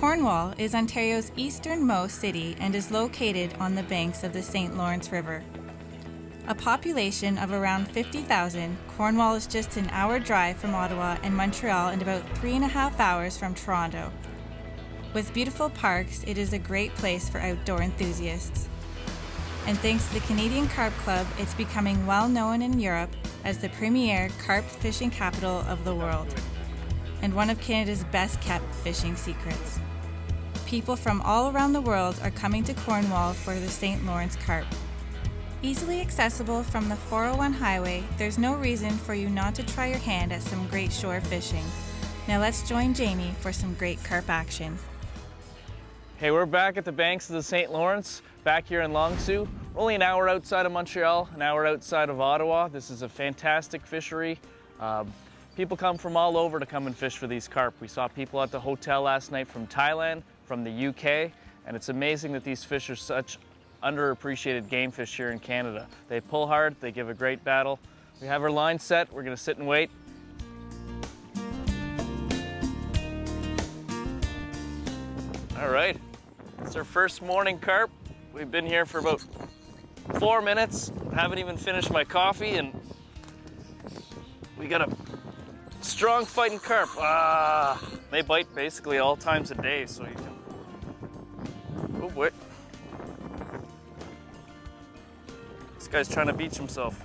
Cornwall is Ontario's easternmost city and is located on the banks of the St. Lawrence River. A population of around 50,000, Cornwall is just an hour drive from Ottawa and Montreal and about 3.5 hours from Toronto. With beautiful parks, it is a great place for outdoor enthusiasts. And thanks to the Canadian Carp Club, it's becoming well known in Europe as the premier carp fishing capital of the world, and one of Canada's best kept fishing secrets. People from all around the world are coming to Cornwall for the St. Lawrence carp. Easily accessible from the 401 highway, there's no reason for you not to try your hand at some great shore fishing. Now let's join Jamie for some great carp action. Hey, we're back at the banks of the St. Lawrence, back here in Long Sault. We're only an hour outside of Montreal, an hour outside of Ottawa. This is a fantastic fishery. People come from all over to come and fish for these carp. We saw people at the hotel last night from Thailand, from the UK, and it's amazing that these fish are such underappreciated game fish here in Canada. They pull hard, they give a great battle. We have our line set, we're gonna sit and wait. All right, it's our first morning carp. We've been here for about 4 minutes. Haven't even finished my coffee, and we got a strong fighting carp. They bite basically all times of day, so you can, oh boy. This guy's trying to beach himself.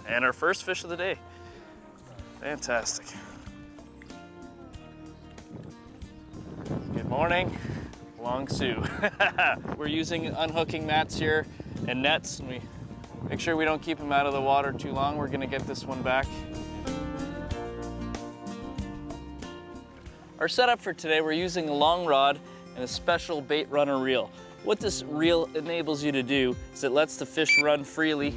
And our first fish of the day. Fantastic. Good morning, Long Sault. We're using unhooking mats here and nets, and we make sure we don't keep them out of the water too long. We're gonna get this one back. Our setup for today, we're using a long rod and a special bait runner reel. What this reel enables you to do is it lets the fish run freely.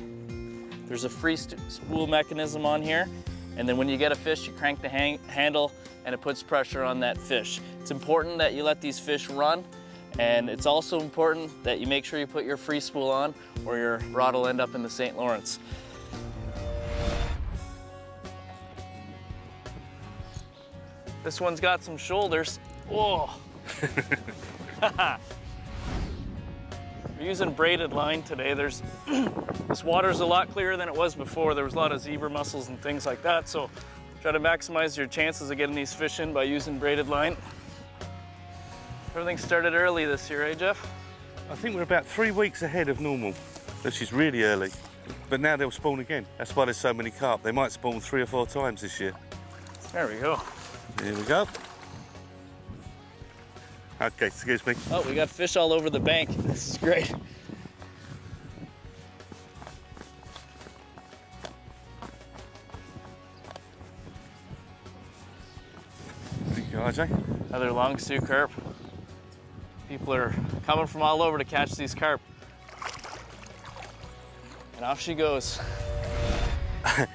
There's a free spool mechanism on here, and then when you get a fish, you crank the handle and it puts pressure on that fish. It's important that you let these fish run, and it's also important that you make sure you put your free spool on or your rod will end up in the St. Lawrence. This one's got some shoulders. Whoa. We're using braided line today. This water's a lot clearer than it was before. There was a lot of zebra mussels and things like that, so try to maximize your chances of getting these fish in by using braided line. Everything started early this year, eh, Jeff? I think we're about 3 weeks ahead of normal, which is really early. But now they'll spawn again. That's why there's so many carp. They might spawn 3 or 4 times this year. There we go. Here we go. Okay, excuse me. Oh, we got fish all over the bank. This is great. Thank you, RJ. Another Long Sault carp. People are coming from all over to catch these carp. And off she goes.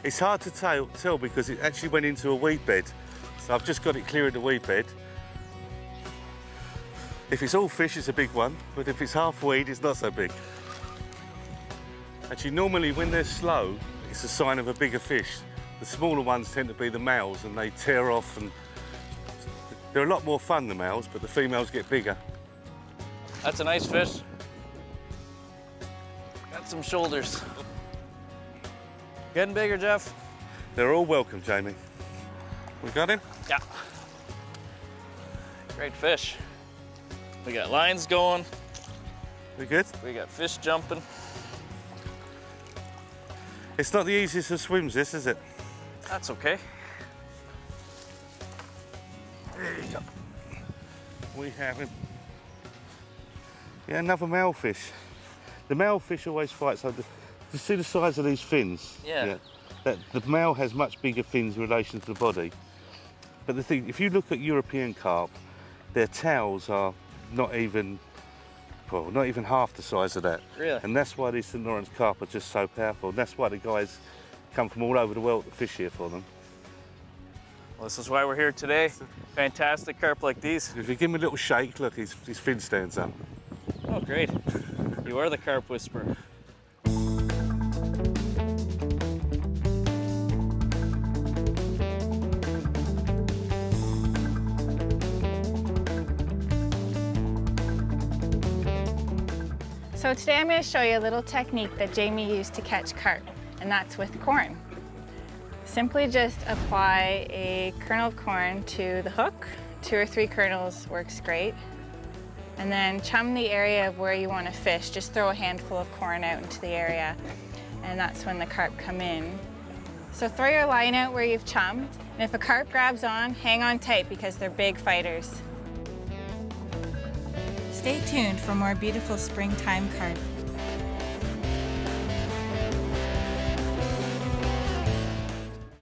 It's hard to tell because it actually went into a weed bed. So I've just got it clear of the weed bed. If it's all fish, it's a big one, but if it's half weed, it's not so big. Actually, normally when they're slow, it's a sign of a bigger fish. The smaller ones tend to be the males, and they tear off, and they're a lot more fun, the males, but the females get bigger. That's a nice fish. Got some shoulders. Getting bigger, Jeff. They're all welcome, Jamie. We got him? Yeah. Great fish. We got lines going. We good? We got fish jumping. It's not the easiest of swims, this, is it? That's okay. There you go. We have him. Yeah, another male fish. The male fish always fights. So you see the size of these fins? Yeah. The male has much bigger fins in relation to the body. But the thing, if you look at European carp, their tails are not even half the size of that. Really? And that's why these St. Lawrence carp are just so powerful. And that's why the guys come from all over the world to fish here for them. Well, this is why we're here today. Fantastic carp like these. If you give him a little shake, look, his fin stands up. Oh, great. You are the carp whisperer. So today I'm going to show you a little technique that Jamie used to catch carp, and that's with corn. Simply just apply a kernel of corn to the hook. 2 or 3 kernels works great. And then chum the area of where you want to fish. Just throw a handful of corn out into the area, and that's when the carp come in. So throw your line out where you've chummed, and if a carp grabs on, hang on tight because they're big fighters. Stay tuned for more beautiful springtime carp.